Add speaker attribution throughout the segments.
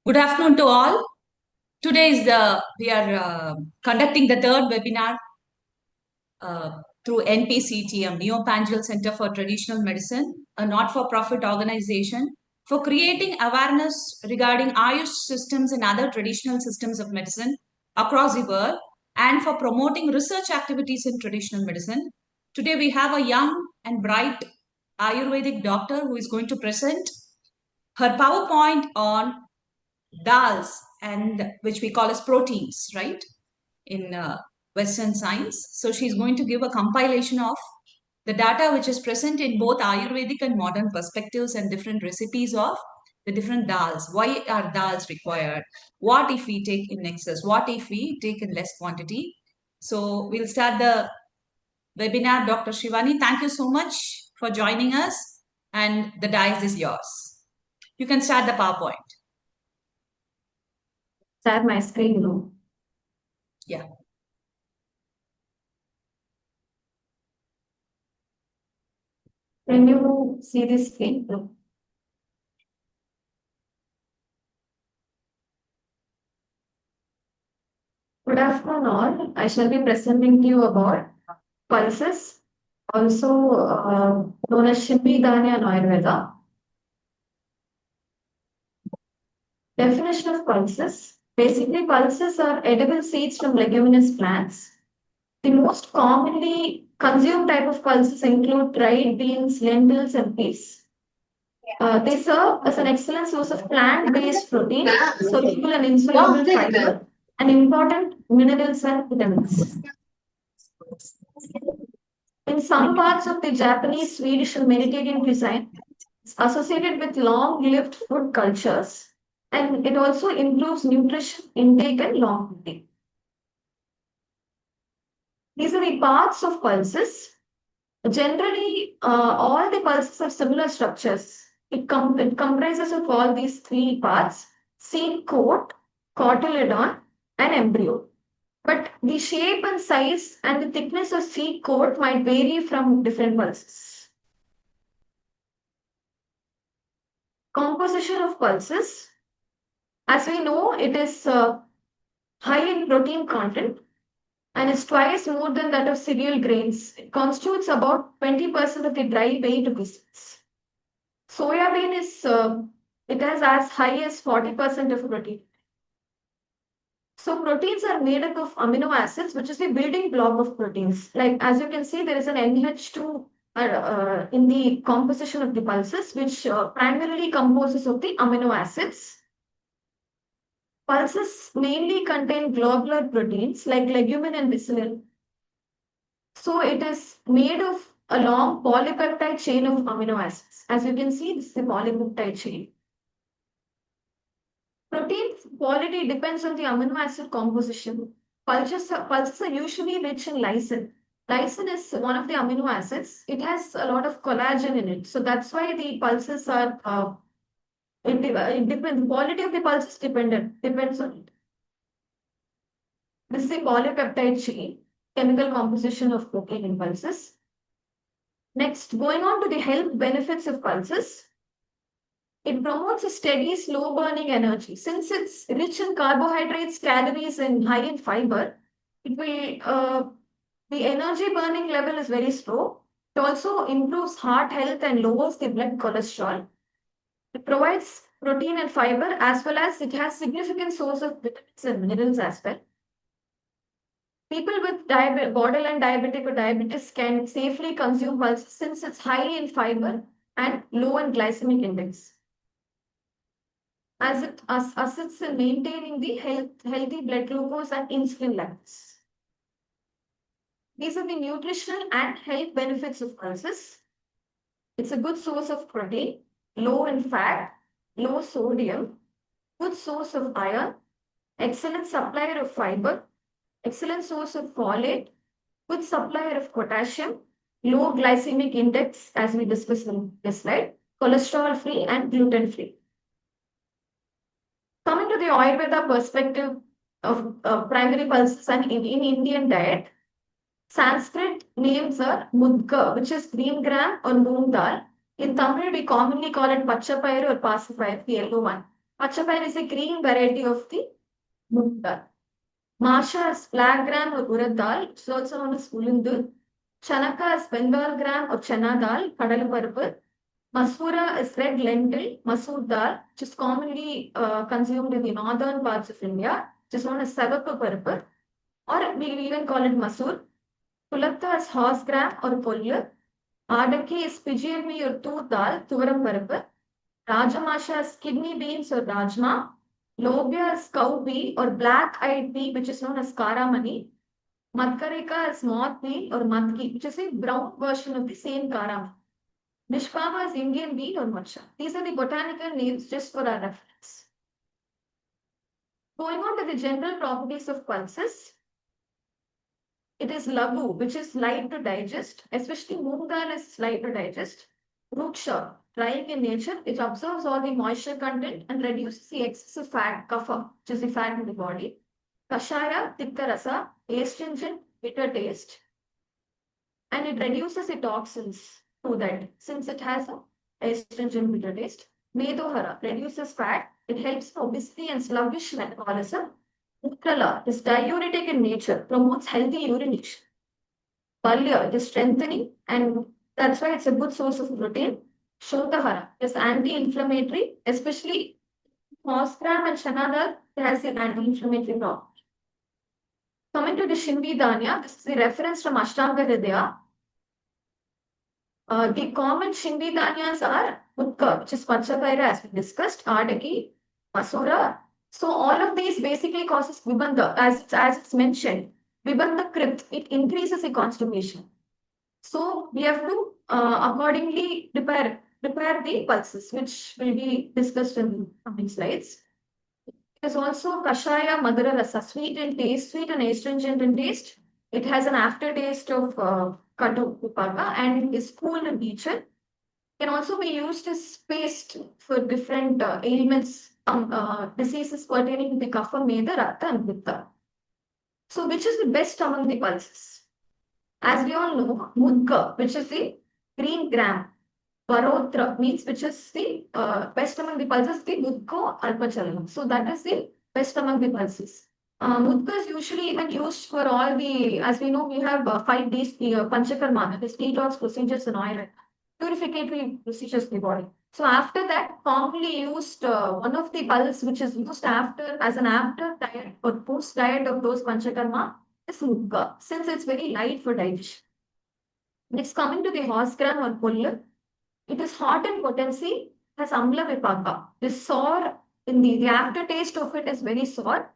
Speaker 1: Good afternoon to all. Today is we are conducting the third webinar through NPCTM, Neopangeal Center for Traditional Medicine, a not-for-profit organization for creating awareness regarding Ayush systems and other traditional systems of medicine across the world, and for promoting research activities in traditional medicine. Today we have a young and bright Ayurvedic doctor who is going to present her PowerPoint on dals, and which we call as proteins, right, in Western science. So she's going to give a compilation of the data which is present in both Ayurvedic and modern perspectives and different recipes of the different dals. Why are dals required? What if we take in excess? What if we take in less quantity? So we'll start the webinar. Dr. Shivani, thank you so much for joining us, and the dice is yours. You can start the PowerPoint.
Speaker 2: Share my screen now.
Speaker 1: Yeah.
Speaker 2: Can you see this screen? Good afternoon all. I shall be presenting to you about pulses, also known as Shimbidhanya in Ayurveda. Definition of pulses. Basically, pulses are edible seeds from leguminous plants. The most commonly consumed type of pulses include dried beans, lentils, and peas. They serve as an excellent source of plant-based protein, soluble and insoluble fiber, and important minerals and vitamins. In some parts of the Japanese, Swedish, and Mediterranean cuisine, it's associated with long-lived food cultures, and it also improves nutrition intake and longevity. These are the parts of pulses. Generally, all the pulses have similar structures. It comprises of all these three parts: seed coat, cotyledon, and embryo. But the shape and size and the thickness of seed coat might vary from different pulses. Composition of pulses. As we know, it is high in protein content and is twice more than that of cereal grains. It constitutes about 20% of the dry weight of biscuits. Soya bean it has as high as 40% of protein. So proteins are made up of amino acids, which is the building block of proteins. Like as you can see, there is an NH2 in the composition of the pulses, which primarily composes of the amino acids. Pulses mainly contain globular proteins like legumin and bacillin. So it is made of a long polypeptide chain of amino acids. As you can see, this is the polypeptide chain. Protein quality depends on the amino acid composition. Pulses are usually rich in lysine. Lysine is one of the amino acids. It has a lot of collagen in it. So that's why the pulses are, it depends, the quality of the pulses depends on it. This is the polypeptide chain, chemical composition of protein in pulses. Next, going on to the health benefits of pulses. It promotes a steady, slow burning energy. Since it's rich in carbohydrates, calories, and high in fiber, it will the energy burning level is very slow. It also improves heart health and lowers the blood cholesterol. It provides protein and fiber, as well as it has significant source of vitamins and minerals as well. People with borderline diabetic or diabetes can safely consume pulses since it's high in fiber and low in glycemic index, as it assists in maintaining the healthy blood glucose and insulin levels. These are the nutritional and health benefits of pulses. It's a good source of protein, low in fat, low sodium, good source of iron, excellent supplier of fiber, excellent source of folate, good supplier of potassium, low glycemic index, as we discussed in this slide, cholesterol free and gluten free. Coming to the Ayurveda perspective of primary pulses and in Indian diet, Sanskrit names are mudga, which is green gram or moong dal. In Tamil, we commonly call it pachapayru or pasapayru, the yellow one. Pachapair is a green variety of the moong dal. Masha is black gram or urad dal, it's also known as ulundu. Chanaka is Bengal gram or chana dal, kadalaparuppu. Masoora is red lentil, masoor dal, which is commonly consumed in the northern parts of India, which is known as savappu paruppu, or we even call it masoor. Kulatta is horse gram or pollu. Adaki is pigeon meat or tur dal, tuvaram paruppu. Rajamasha is kidney beans or rajma. Lobia is cow pea or black-eyed pea, which is known as karamani. Madkarika is moth pea or matki, which is a brown version of the same karam. Nishpama is Indian bean or matcha. These are the botanical names just for our reference. Going on to the general properties of pulses, it is lagu, which is light to digest, especially moong dal is light to digest. Ruksha, drying in nature, it absorbs all the moisture content and reduces the excessive fat, kapha, which is the fat in the body. Kashaya, tikka rasa, astringent, bitter taste, and it reduces the toxins through that since it has a astringent bitter taste. Medohara reduces fat, it helps in obesity and sluggish metabolism. Utkala is diuretic in nature, promotes healthy urination. Palya, it is strengthening, and that's why it's a good source of protein. Shotahara is anti-inflammatory, especially horse gram and chana dal, it has an anti-inflammatory property. Coming to the Shimbi Danya, this is the reference from Ashtanga Hridaya. The common Shindi Danyas are Mukka, which is Panchapaira as we discussed, Adaki, Masura. So all of these basically causes Vibandha, as it's mentioned. Vibandha Krit, it increases the constipation. So we have to accordingly prepare the pulses, which will be discussed in the coming slides. There's also Kashaya Madhura Rasa, sweet in taste, sweet and astringent in taste. It has an aftertaste of Katu Upaka and is cool in nature. Can also be used as paste for different ailments, diseases pertaining to the Kapha, Meda, Ratta, and Pitta. So, which is the best among the pulses? As we all know, Mudga, which is the green gram, Barotra means which is the best among the pulses, the Mudko Alpachalam. So that is the best among the pulses. Mudga is usually even used for all the, as we know, we have 5 days Panchakarma, that is detox procedures in oil, purificatory procedures in the body. So after that, commonly used one of the pulse which is used after as an after diet or post diet of those Panchakarma is Mudga, since it's very light for digestion. Next, coming to the horse gram or puller, it is hot in potency, has amla vipaka. The sour in the aftertaste of it is very sour,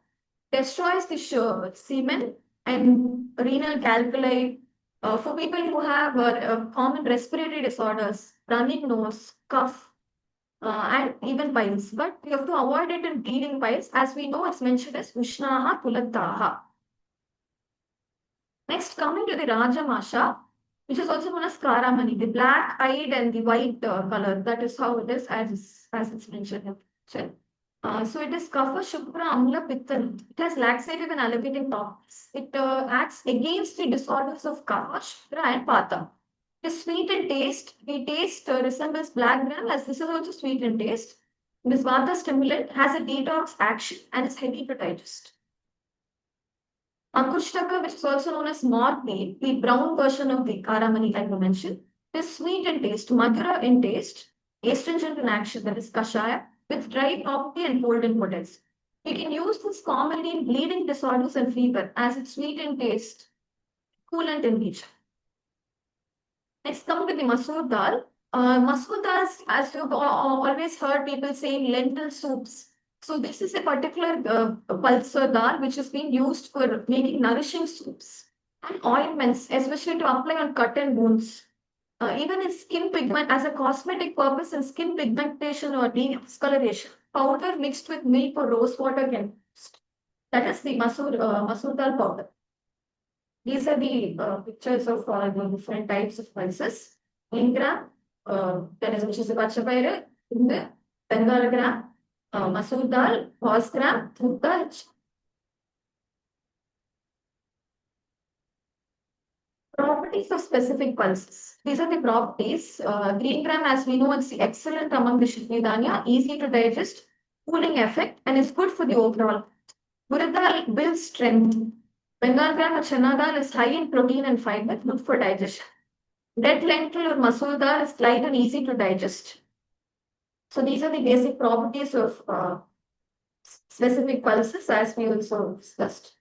Speaker 2: destroys the semen and renal calculi. For people who have common respiratory disorders, running nose, cough, and even piles. But we have to avoid it in bleeding piles, as we know it's mentioned as Ushnaha Kulataha. Next, coming to the Rajamasha, which is also known as Karamani, the black-eyed and the white color. That is how it is, as it's mentioned here. So it is Kapha, Shukra, Amla, Pitta. It has laxative and alleviating properties. It acts against the disorders of Kapha, Shukra, and Pata. It is sweet in taste. The taste resembles black gram, as this is also sweet in taste. It is Vata stimulant, has a detox action, and is heavy to digest. Ankushtaka, which is also known as Morphe, the brown version of the Karamani, like I mentioned, is sweet in taste, Madhura in taste, astringent in action, that is Kashaya, with dry property and cold in potency. We can use this commonly in bleeding disorders and fever, as it's sweet in taste, coolant in nature. Next, come with the Masoor dal. Masoor dal, as you've always heard people saying, lentil soups. So this is a particular pulsar dal which has been used for making nourishing soups and ointments, especially to apply on cut and wounds. Even in skin pigment, as a cosmetic purpose in skin pigmentation or discoloration, powder mixed with milk or rose water can be used. That is the Masoor dal powder. These are the pictures of the different types of pulses. Ingram, that is which is the Pachapayra, in the Bengal gram, Masoor dal, horse gram, Thud dal. Properties of specific pulses. These are the properties. Green gram, as we know, it's excellent among the Shidnidanya, easy to digest, cooling effect and is good for the overall. Urad dal builds strength. Bengal gram or chana dal is high in protein and fiber, good for digestion. Red lentil or masoor dal is light and easy to digest. So these are the basic properties of specific pulses as we also discussed.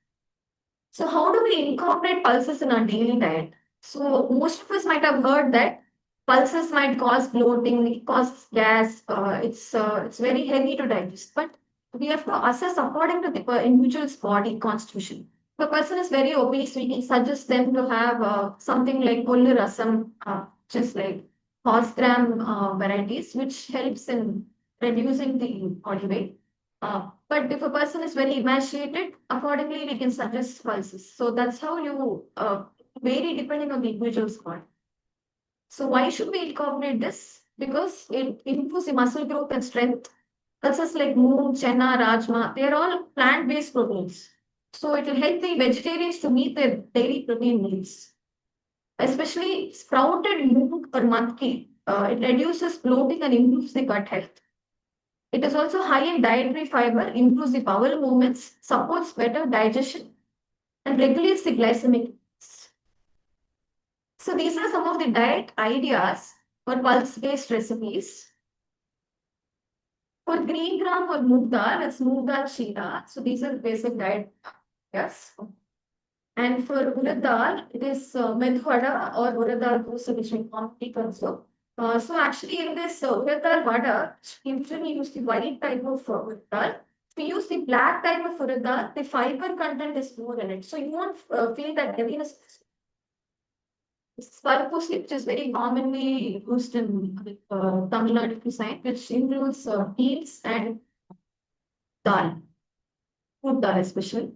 Speaker 2: So how do we incorporate pulses in our daily diet? So most of us might have heard that pulses might cause bloating, it causes gas. It's very heavy to digest, but we have to assess according to the individual's body constitution. If a person is very obese, we can suggest them to have something like kollu rasam, just like horse gram varieties, which helps in reducing the body weight. But if a person is very emaciated, accordingly we can suggest pulses. So that's how you vary depending on the individual's body. So why should we incorporate this? Because it improves the muscle growth and strength. Pulses like moong, chena, rajma, they are all plant-based proteins. So it will help the vegetarians to meet their daily protein needs. Especially sprouted moong or matki, it reduces bloating and improves the gut health. It is also high in dietary fiber, improves the bowel movements, supports better digestion, and regulates the glycemic index. So these are some of the diet ideas for pulse-based recipes. For green gram or moong dal, it's moong dal sheeta. So these are the basic diet ideas. And for urad dal, it is meth vada or urad dal dosa, which we commonly consume. So actually in this urad dal vada, usually use the white type of urad dal. If we use the black type of urad dal, the fiber content is more in it. So you won't feel that heaviness. Sparpus, which is very commonly used in Tamil Nadu cuisine, which includes beans and dal, food dal especially.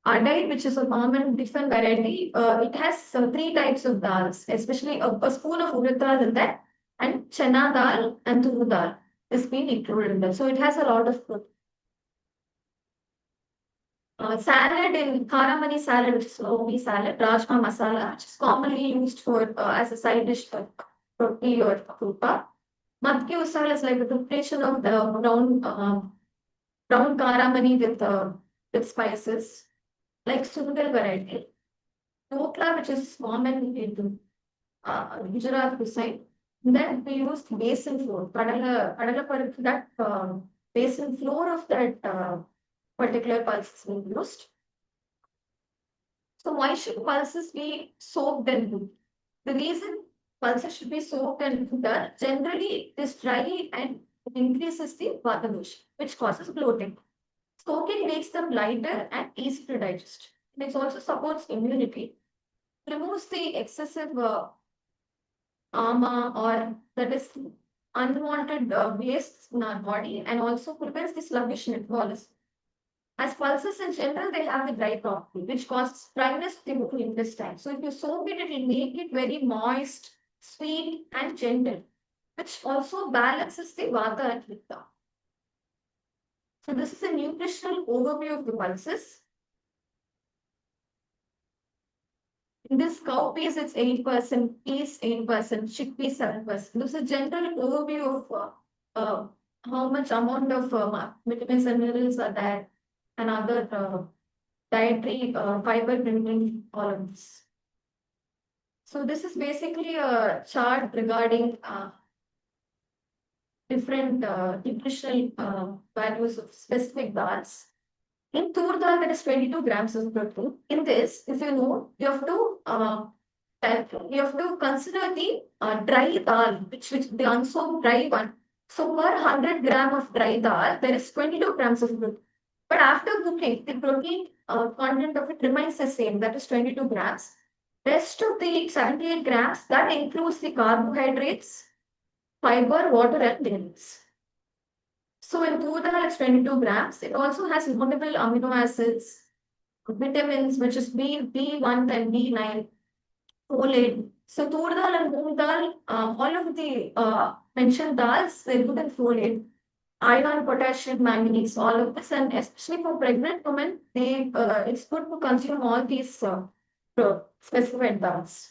Speaker 2: Adai, which is a common different variety, it has three types of dals, especially a spoon of urad dal in that, and chana dal and tur dal is being included in that. So it has a lot of food. Salad in Karamani salad, which is Lomi salad, Rajma masala, which is commonly used for as a side dish for roti or kupa. Matki usal is like a preparation of the brown Karamani with spices, like Sungal variety. Dhokla, which is common in Gujarat cuisine. Then we used basin flour, kadala paruppu, that basin flour of that particular pulse is being used. So why should pulses be soaked and cooked? The reason pulses should be soaked and cooked are generally it is dry and it increases the vata dosha, which causes bloating. Soaking makes them lighter and easy to digest. It also supports immunity, removes the excessive ama or that is unwanted wastes in our body, and also prevents the sluggish metabolism. As pulses in general, they have the dry property, which causes dryness to the intestine. So if you soak it, it will make it very moist, sweet, and gentle, which also balances the vata and pitta. So this is a nutritional overview of the pulses. In this cowpeas, it's 8%, peas 8%, chickpeas 7%. This is a general overview of how much amount of vitamins and minerals are there and other dietary fiber mineral all of this. So this is basically a chart regarding different nutritional values of specific dals. In tur dal, there is 22 grams of protein. In this, if you know, you have to consider the dry dal, which the unsoaked dry one. So per 100 gram of dry dal, there is 22 grams of protein. But after cooking, the protein content of it remains the same, that is 22 grams. Rest of the 78 grams, that includes the carbohydrates, fiber, water, and minerals. So in tur dal, it's 22 grams. It also has multiple amino acids, vitamins, which is B1 and B9, folate. So tur dal and moong dal, all of the mentioned dals, they're good in folate, iron, potassium, manganese, all of this, and especially for pregnant women, it's good to consume all these specified dals.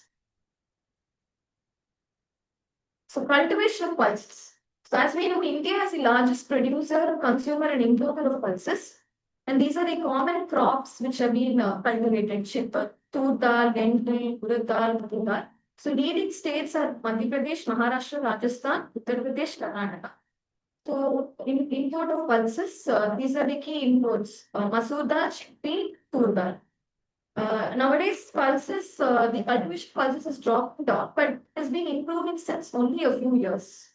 Speaker 2: So cultivation of pulses. So as we know, India is the largest producer, consumer, and importer of pulses. And these are the common crops which have been cultivated: chipper, tur dal, lentil, urad dal, matur dal. So leading states are Madhya Pradesh, Maharashtra, Rajasthan, Uttar Pradesh, Karnataka. So in import of pulses, these are the key imports: masoor dal, chickpea, tur dal. Nowadays, pulses, the cultivation of pulses has dropped off, but has been improving since only a few years.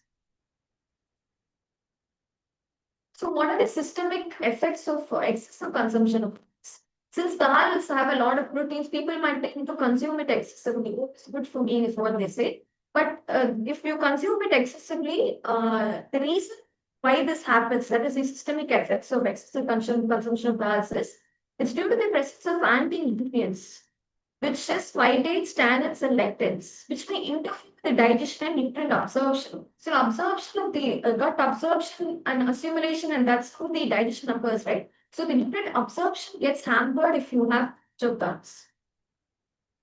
Speaker 2: So, what are the systemic effects of excessive consumption of foods? Since dals have a lot of proteins, people might tend to consume it excessively. "Oh, it's good for me," is what they say. But if you consume it excessively, the reason why this happens, that is the systemic effects of excessive consumption of dals, is it's due to the presence of anti-nutrients, which is phytates, tannins, and lectins, which may interfere with the digestion and nutrient absorption. So, absorption of the gut absorption and assimilation, and that's how the digestion occurs, right? So, the nutrient absorption gets hampered if you have choke guts,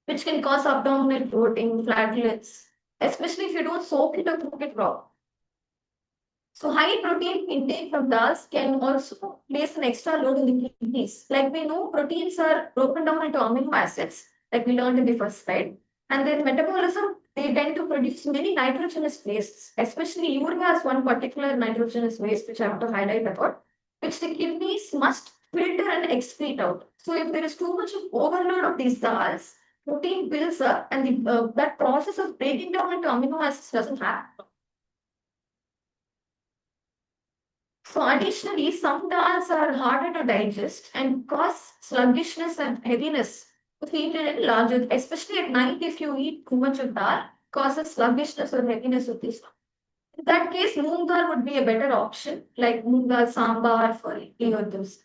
Speaker 2: which can cause abdominal bloating, flatulence, especially if you don't soak it or cook it raw. So high protein intake from dals can also place an extra load on the kidneys. Like we know, proteins are broken down into amino acids, like we learned in the first slide. And then metabolism, they tend to produce many nitrogenous wastes, especially urea is one particular nitrogenous waste which I want to highlight about, which the kidneys must filter and excrete out. So if there is too much of overload of these dals, protein builds up and that process of breaking down into amino acids doesn't happen. So additionally, some dals are harder to digest and cause sluggishness and heaviness if eaten in larger, especially at night if you eat too much of dal, causes sluggishness or heaviness of this. In that case, moong dal would be a better option, like moong dal sambar for idli or this.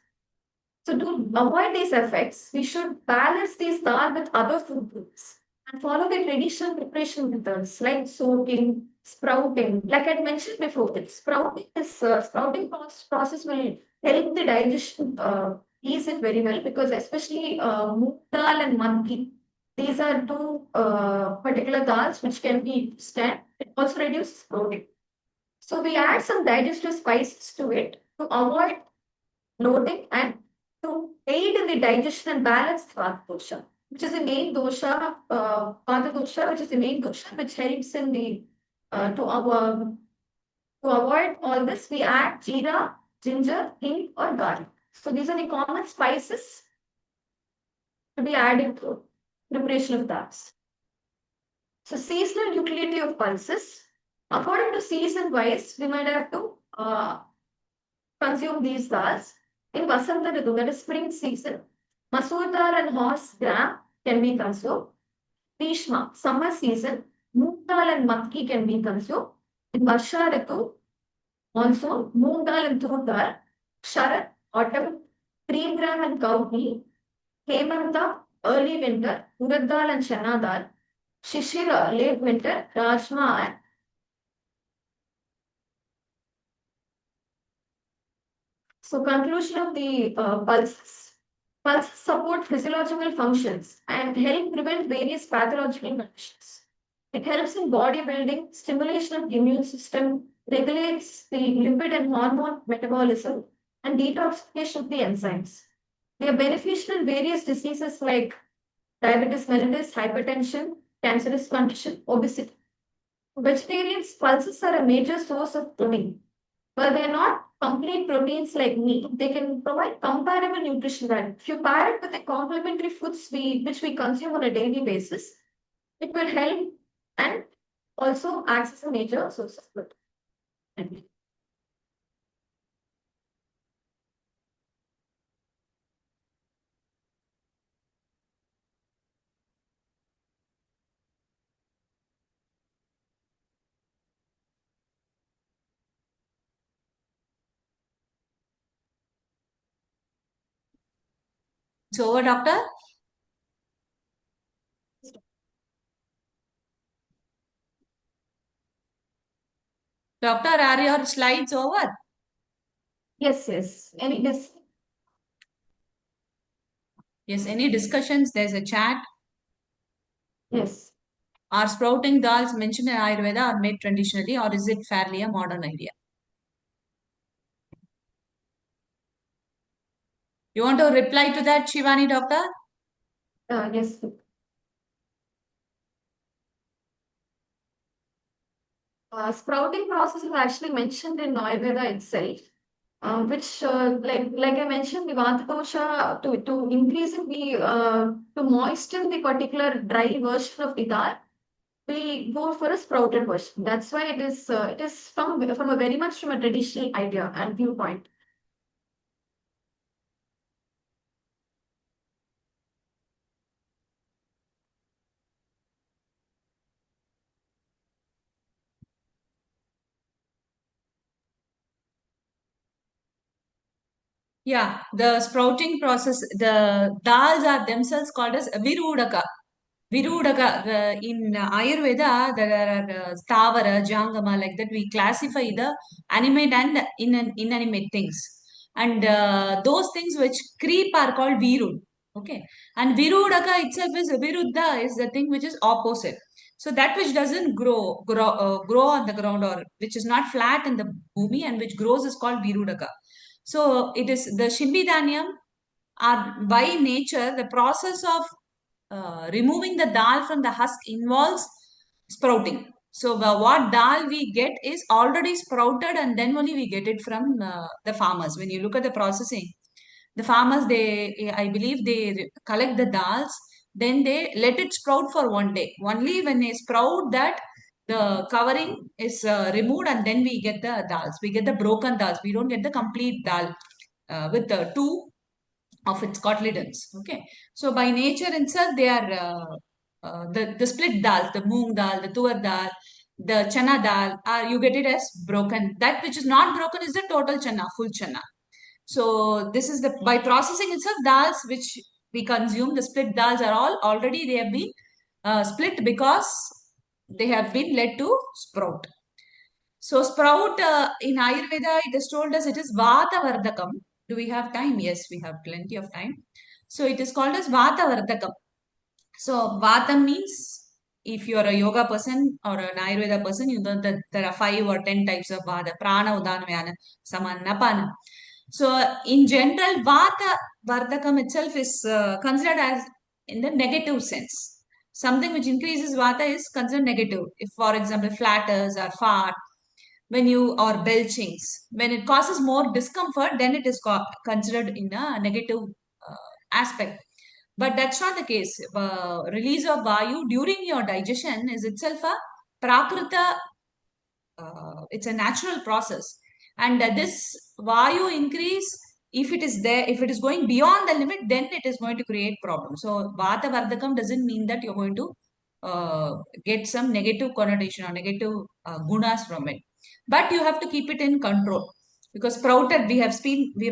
Speaker 2: So to avoid these effects, we should balance these dal with other food groups and follow the traditional preparation methods like soaking, sprouting. Like I mentioned before, that sprouting process will help the digestion ease it very well because especially moong dal and manki, these are two particular dals which can be stand. It also reduces bloating. So we add some digestive spices to it to avoid bloating and to aid in the digestion and balance the Vata dosha, which is the main dosha, Vata dosha, which is the main dosha, which helps in the to avoid all this. We add jeera, ginger, hing, or garlic. So these are the common spices to be added to preparation of dals. So seasonal utility of pulses. According to season wise, we might have to consume these dals. In Vasanta Ritu, that is spring season, Masoor dal and horse gram can be consumed. Grishma, summer season, moong dal and matki can be consumed. In Varsha Ritu, monsoon, moong dal and tur dal. Sharad, autumn, 3 gram and cow ghee. Hemanta, early winter, urad dal and chana dal. Shishira, late winter, rajma and so, conclusion of the pulses. Pulses support physiological functions and help prevent various pathological conditions. It helps in bodybuilding, stimulation of the immune system, regulates the lipid and hormone metabolism, and detoxification of the enzymes. They are beneficial in various diseases like diabetes mellitus, hypertension, cancerous condition, obesity. Vegetarians' pulses are a major source of protein. Well, they're not complete proteins like meat. They can provide comparable nutrition value. If you pair it with the complementary foods which we consume on a daily basis, it will help and also acts as a major source of protein.
Speaker 1: It's over, doctor. Doctor, are your slides over?
Speaker 2: Yes, yes. Any this
Speaker 1: Yes, any discussions? There's a chat.
Speaker 2: yes.
Speaker 1: Are sprouting dals mentioned in Ayurveda are made traditionally, or is it fairly a modern idea? You want to reply to that, Shivani doctor?
Speaker 2: Yes. Sprouting process is actually mentioned in Ayurveda itself, which, like I mentioned, the Vata dosha to increase it, we to moisten the particular dry version of the dal, we go for a sprouted version. That's why it is from a very much from a traditional idea and viewpoint.
Speaker 1: Yeah, the sprouting process, the dals are themselves called as virudaka. Virudaka, in Ayurveda, there are Stavara, Jangama, like that. We classify the animate and inanimate things. And those things which creep are called Virud. Okay. And Virudaka itself is, Viruddha is the thing which is opposite. So that which doesn't grow on the ground, or which is not flat in the bhumi and which grows, is called Virudaka. So it is the Shimbidanyam are by nature the process of removing the dal from the husk involves sprouting. So what dal we get is already sprouted, and then only we get it from the farmers. When you look at the processing, the farmers, they, I believe, they collect the dals, then they let it sprout for one day. Only when they sprout that, the covering is removed, and then we get the dals. We get the broken dals. We don't get the complete dal with the two of its cotyledons. Okay, so by nature itself, they are the split dal, the moong dal, the tuar dal, the chana dal, you get it as broken. That which is not broken is the total chana, full chana. So this is the, by processing itself, dals which we consume, the split dals are all already, they have been split because they have been led to sprout. So sprout, in Ayurveda, it is told us it is Vata Vardakam. Do we have time? Yes, we have plenty of time. So it is called as Vata Vardakam. So Vata means, if you are a yoga person or an Ayurveda person, you know that there are 5 or 10 types of Vata: Prana, Udana, Vyana, Samana, Apana. So in general, Vata Vardakam itself is considered as in the negative sense. Something which increases Vata is considered negative. If, for example, flatters or fart, when you, or belchings, when it causes more discomfort, then it is considered in a negative aspect. But that's not the case. Release of vayu during your digestion is itself a prakrita, it's a natural process. And this vayu increase, if it is there, if it is going beyond the limit, then it is going to create problems. So vata vardakam doesn't mean that you're going to uh, get some negative connotation or negative gunas from it, but you have to keep it in control. Because sprouted, we have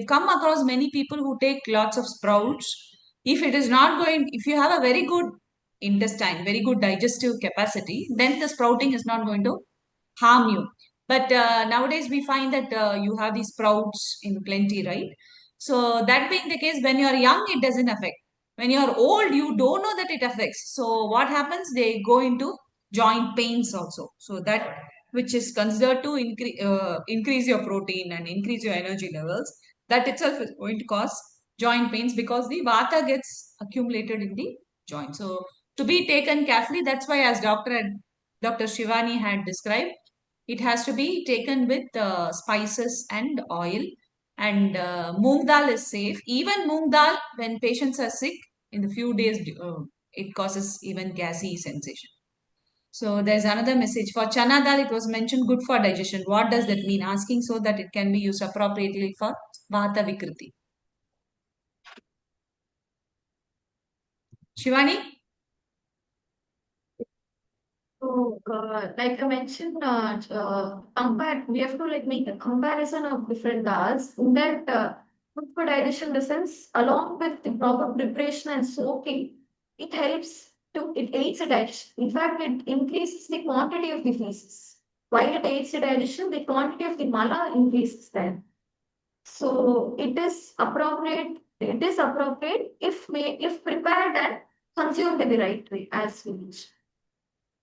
Speaker 1: come across many people who take lots of sprouts. If it is not going, if you have a very good intestine, very good digestive capacity, then the sprouting is not going to harm you. But nowadays we find that you have these sprouts in plenty, right? So that being the case, when you are young, it doesn't affect. When you are old, you don't know that it affects. So what happens? They go into joint pains also. So that which is considered to increase your protein and increase your energy levels, that itself is going to cause joint pains because the vata gets accumulated in the joint. So to be taken carefully, that's why, as Dr. Shivani had described, it has to be taken with spices and oil. And moong dal is safe. Even moong dal, when patients are sick, in the few days, it causes even gassy sensation. So there's another message. For chana dal, it was mentioned good for digestion. What does that mean? Asking so that it can be used appropriately for vata vikriti. Shivani?
Speaker 2: So, like I mentioned, we have to like make a comparison of different dals. In that, good for digestion, in the sense, along with the proper preparation and soaking, it aids the digestion. In fact, it increases the quantity of the feces. While it aids the digestion, the quantity of the mala increases then. So it is appropriate if prepared and consumed in the right way, as we mentioned.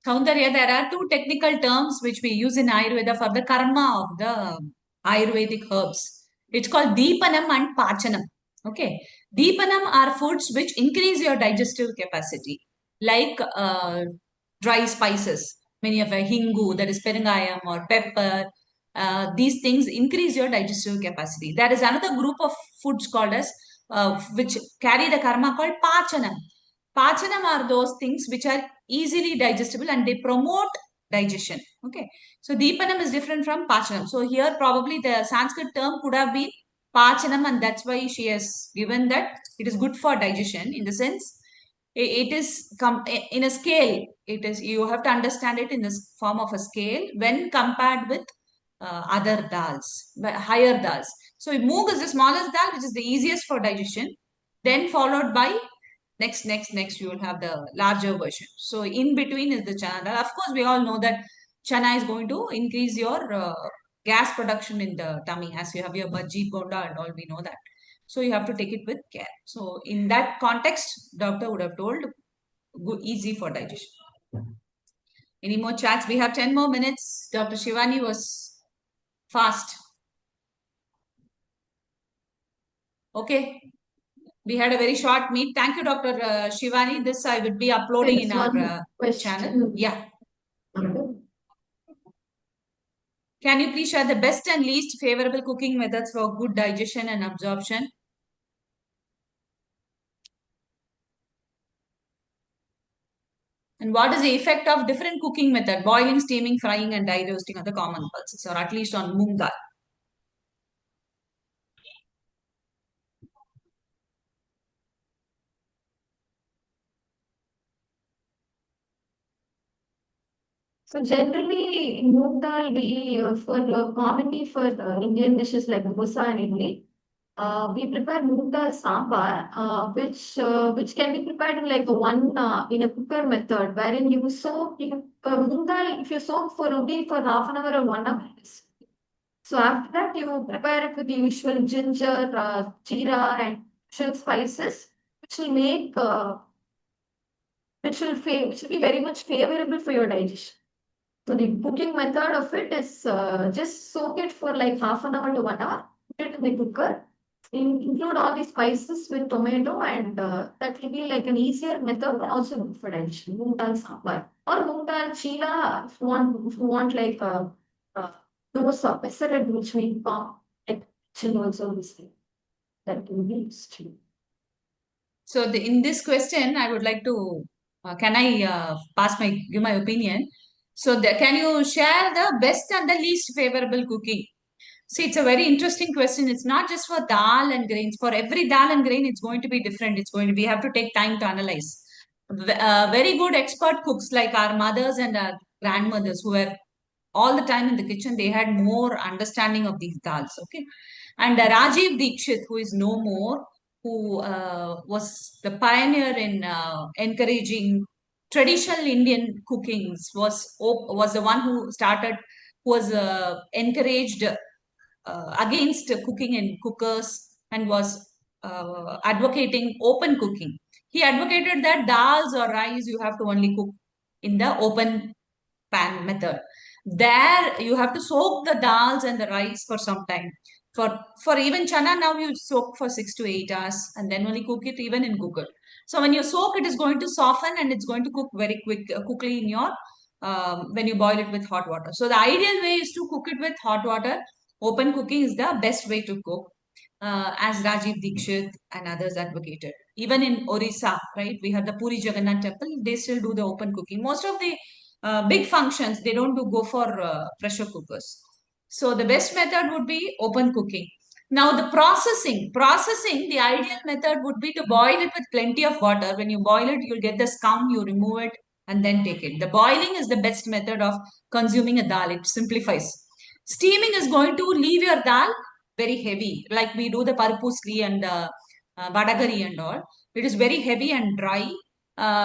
Speaker 1: Soundarya, there are two technical terms which we use in Ayurveda for the karma of the Ayurvedic herbs. It's called Deepanam and Pachanam. Okay. Deepanam are foods which increase your digestive capacity, like dry spices. Many of a hingu, that is peringayam or pepper. These things increase your digestive capacity. There is another group of foods called as which carry the karma called pachanam. Pachanam are those things which are easily digestible and they promote digestion. Okay. So Deepanam is different from Pachanam. So here probably the Sanskrit term could have been Pachanam, and that's why she has given that it is good for digestion in the sense it is in a scale. It is, you have to understand it in this form of a scale when compared with other dals, higher dals. So moong is the smallest dal, which is the easiest for digestion. Then followed by next you will have the larger version. So in between is the chana dal. Of course, we all know that chana is going to increase your gas production in the tummy as you have your bhaji bonda and all. We know that. So you have to take it with care. So in that context, doctor would have told good, easy for digestion. Any more chats? We have 10 more minutes. Dr. Shivani was fast. Okay. We had a very short meet. Thank you, Dr. Shivani. This I would be uploading in
Speaker 2: There's
Speaker 1: our
Speaker 2: one
Speaker 1: channel.
Speaker 2: question.
Speaker 1: Yeah. Can you please share the best and least favorable cooking methods for good digestion and absorption? And what is the effect of different cooking method? Boiling, steaming, frying, and dry roasting are the common pulses, or at least on moong dal.
Speaker 2: So generally, moong dal we for commonly for Indian dishes like dosa and idli, we prepare moong dal sambar, which can be prepared in like one in a cooker method, wherein you soak moong dal. If you soak for only for half an hour or 1 hour, so after that you prepare it with the usual ginger, jeera, and usual spices, which will make which will be very much favorable for your digestion. So the cooking method of it is just soak it for like half an hour to 1 hour, put it in the cooker, include all the spices with tomato, and that will be like an easier method, but also good for digestion. Moong dal sambar or moong dal chila if you want like dosa, pesared, which we call like chila also this thing that can be used.
Speaker 1: So in this question, I would like to, can I give my opinion? So can you share the best and the least favorable cooking? See, it's a very interesting question. It's not just for dal and grains. For every dal and grain, it's going to be different. It's going to be, we have to take time to analyze. Very good expert cooks like our mothers and our grandmothers who were all the time in the kitchen, they had more understanding of these dals. Okay. And Rajiv Dikshit, who is no more, who was the pioneer in encouraging traditional Indian cookings, was the one who started, who was encouraged against cooking in cookers and was advocating open cooking. He advocated that dals or rice you have to only cook in the open pan method. There you have to soak the dals and the rice for some time. For even chana now you soak for 6 to 8 hours and then only cook it even in cooker. So when you soak, it is going to soften and it's going to cook very quickly in your when you boil it with hot water. So the ideal way is to cook it with hot water. Open cooking is the best way to cook, as Rajiv Dikshit and others advocated. Even in Orissa, right, we have the Puri Jagannath temple. They still do the open cooking. Most of the big functions, they don't go for pressure cookers. So the best method would be open cooking. Now the processing, the ideal method would be to boil it with plenty of water. When you boil it, you'll get the scum, you remove it and then take it. The boiling is the best method of consuming a dal. It simplifies. Steaming is going to leave your dal very heavy, like we do the parupusli and badagari and all. It is very heavy and dry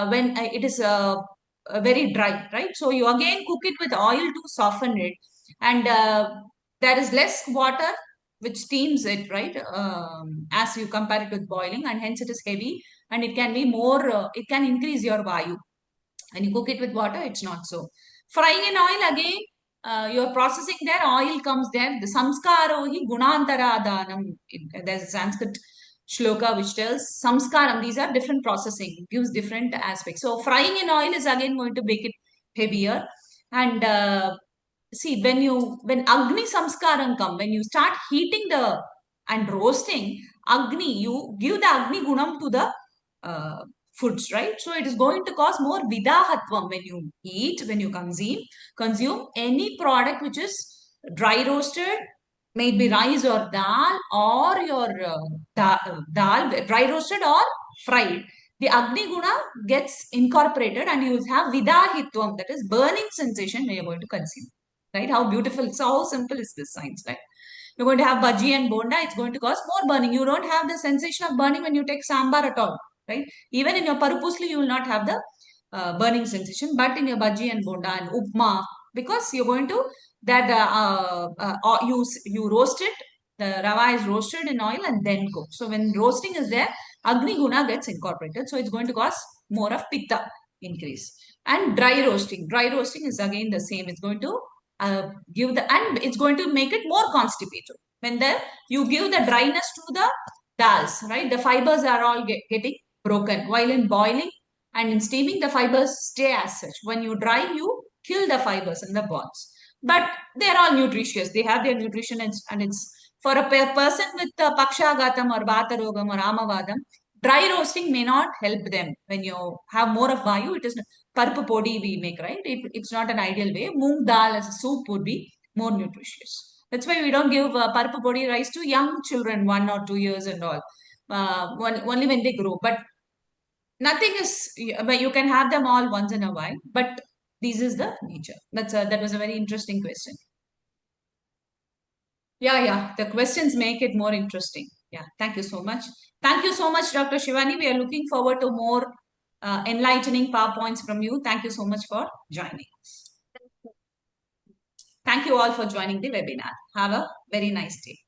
Speaker 1: when it is very dry, right? So you again cook it with oil to soften it, and there is less water which steams it, right? As you compare it with boiling, and hence it is heavy, and it can be more. It can increase your vayu. When you cook it with water, it's not so. Frying in oil again, you're processing there, oil comes there. The samskaro hi gunantara danam. There's a Sanskrit shloka which tells samskaram. These are different processing, gives different aspects. So frying in oil is again going to make it heavier. And see, when Agni Samskaram come, when you start heating the and roasting Agni, you give the Agni Gunam to the uh, foods, right? So it is going to cause more Vidahatvam when you eat, when you consume any product which is dry roasted, maybe rice or dal, or your dal, dry roasted or fried. The Agni Guna gets incorporated and you will have Vidahitvam, that is burning sensation when you're going to consume. Right? How beautiful. So how simple is this science, right? You're going to have bhaji and bonda, it's going to cause more burning. You don't have the sensation of burning when you take sambar at all, right? Even in your parupusli, you will not have the burning sensation, but in your bhaji and bonda and upma, because you're going to you roast it, the rava is roasted in oil and then cooked. So when roasting is there, Agni Guna gets incorporated. So it's going to cause more of pitta increase. And dry roasting is again the same. It's going to give the, and it's going to make it more constipated. When you give the dryness to the dals, right? The fibers are all getting broken. While in boiling and in steaming, the fibers stay as such. When you dry, you kill the fibers and the bonds. But they're all nutritious. They have their nutrition, and it's for a person with Pakshagatam or Vatarogam or Amavadam, dry roasting may not help them. When you have more of Vayu, it is parpu podi we make, right? It's not an ideal way. Moong dal as a soup would be more nutritious. That's why we don't give parpu podi rice to young children, 1 or 2 years and all. Only when they grow. But nothing is, but you can have them all once in a while. But this is the nature. That was a very interesting question. Yeah, yeah. The questions make it more interesting. Yeah. Thank you so much. Thank you so much, Dr. Shivani. We are looking forward to more enlightening PowerPoints from you. Thank you so much for joining. Thank you all for joining the webinar. Have a very nice day.